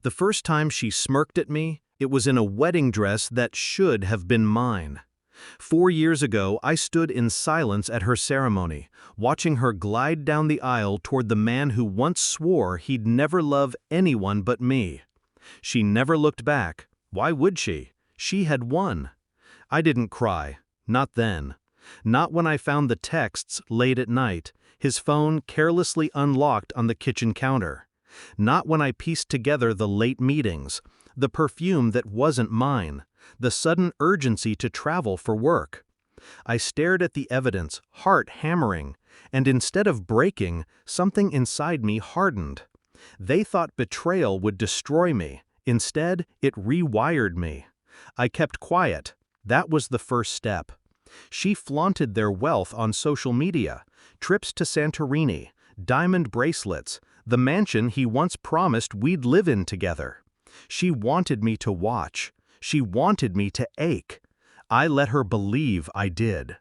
The first time she smirked at me, it was in a wedding dress that should have been mine. 4 years ago, I stood in silence at her ceremony, watching her glide down the aisle toward the man who once swore he'd never love anyone but me. She never looked back. Why would she? She had won. I didn't cry. Not then. Not when I found the texts late at night, his phone carelessly unlocked on the kitchen counter. Not when I pieced together the late meetings, the perfume that wasn't mine, the sudden urgency to travel for work. I stared at the evidence, heart hammering, and instead of breaking, something inside me hardened. They thought betrayal would destroy me. Instead, it rewired me. I kept quiet. That was the first step. She flaunted their wealth on social media, trips to Santorini, diamond bracelets, the mansion he once promised we'd live in together. She wanted me to watch. She wanted me to ache. I let her believe I did.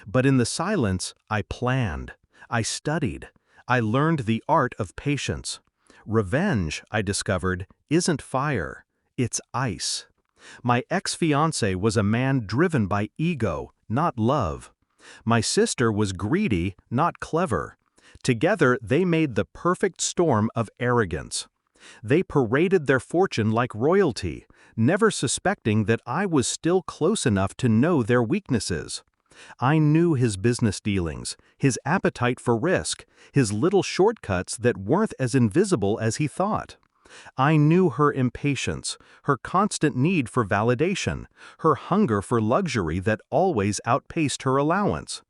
But in the silence, I planned. I studied. I learned the art of patience. Revenge, I discovered, isn't fire. It's ice. My ex-fiancé was a man driven by ego, not love. My sister was greedy, not clever. Together, they made the perfect storm of arrogance. They paraded their fortune like royalty, never suspecting that I was still close enough to know their weaknesses. I knew his business dealings, his appetite for risk, his little shortcuts that weren't as invisible as he thought. I knew her impatience, her constant need for validation, her hunger for luxury that always outpaced her allowance.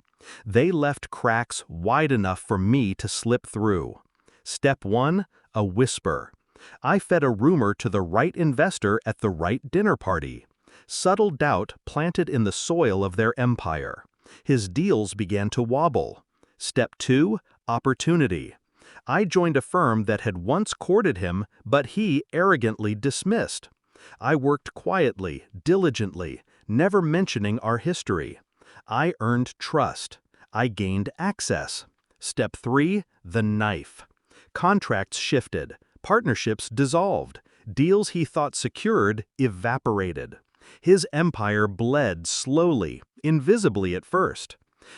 They left cracks wide enough for me to slip through. Step 1, a whisper. I fed a rumor to the right investor at the right dinner party. Subtle doubt planted in the soil of their empire. His deals began to wobble. Step 2, opportunity. I joined a firm that had once courted him, but he arrogantly dismissed. I worked quietly, diligently, never mentioning our history. I earned trust. I gained access. Step 3, the knife. Contracts shifted. Partnerships dissolved. Deals he thought secured evaporated. His empire bled slowly, invisibly at first.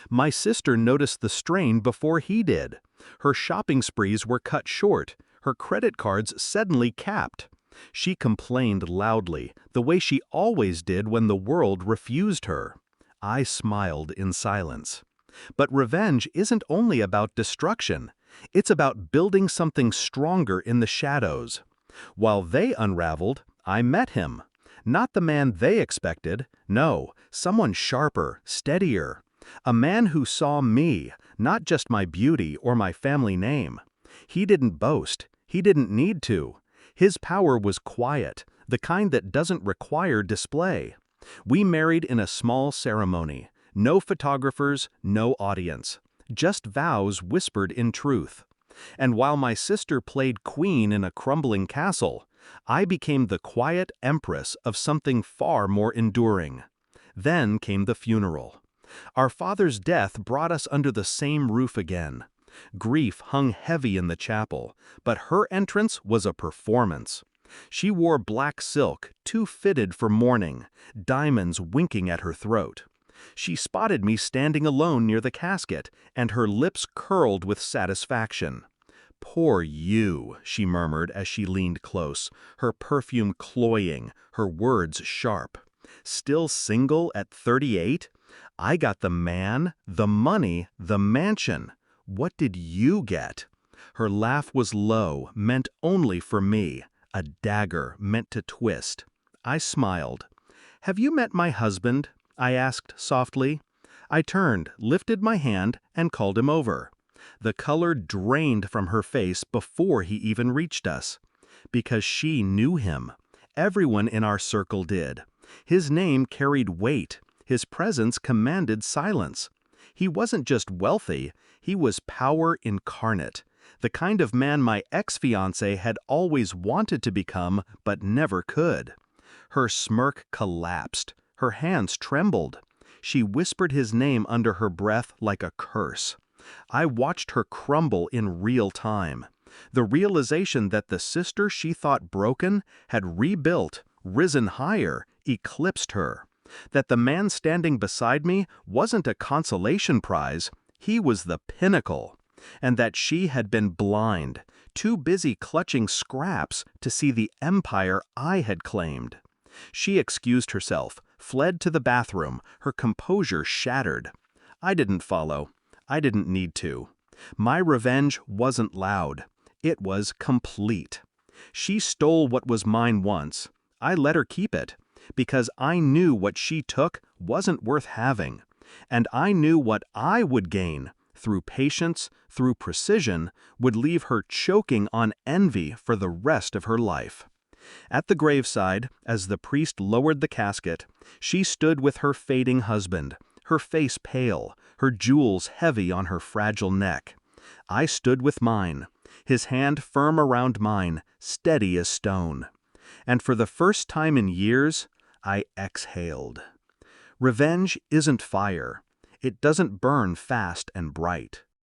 My sister noticed the strain before he did. Her shopping sprees were cut short, her credit cards suddenly capped. She complained loudly, the way she always did when the world refused her. I smiled in silence. But revenge isn't only about destruction. It's about building something stronger in the shadows. While they unraveled, I met him. Not the man they expected, no, someone sharper, steadier. A man who saw me, not just my beauty or my family name. He didn't boast. He didn't need to. His power was quiet, the kind that doesn't require display. We married in a small ceremony. No photographers, no audience. Just vows whispered in truth. And while my sister played queen in a crumbling castle, I became the quiet empress of something far more enduring. Then came the funeral. Our father's death brought us under the same roof again. Grief hung heavy in the chapel, but her entrance was a performance. She wore black silk, too fitted for mourning, diamonds winking at her throat. She spotted me standing alone near the casket, and her lips curled with satisfaction. "Poor you," she murmured as she leaned close, her perfume cloying, her words sharp. "Still single at 38? I got the man, the money, the mansion. What did you get?" Her laugh was low, meant only for me, a dagger meant to twist. I smiled. "Have you met my husband?" I asked softly. I turned, lifted my hand, and called him over. The color drained from her face before he even reached us. Because she knew him. Everyone in our circle did. His name carried weight. His presence commanded silence. He wasn't just wealthy, he was power incarnate. The kind of man my ex-fiancé had always wanted to become, but never could. Her smirk collapsed. Her hands trembled. She whispered his name under her breath like a curse. I watched her crumble in real time. The realization that the sister she thought broken had rebuilt, risen higher, eclipsed her. That the man standing beside me wasn't a consolation prize, he was the pinnacle. And that she had been blind, too busy clutching scraps to see the empire I had claimed. She excused herself, fled to the bathroom, her composure shattered. I didn't follow. I didn't need to. My revenge wasn't loud. It was complete. She stole what was mine once. I let her keep it, because I knew what she took wasn't worth having. And I knew what I would gain, through patience, through precision, would leave her choking on envy for the rest of her life. At the graveside, as the priest lowered the casket, she stood with her fading husband, her face pale, her jewels heavy on her fragile neck. I stood with mine, his hand firm around mine, steady as stone. And for the first time in years, I exhaled. Revenge isn't fire. It doesn't burn fast and bright.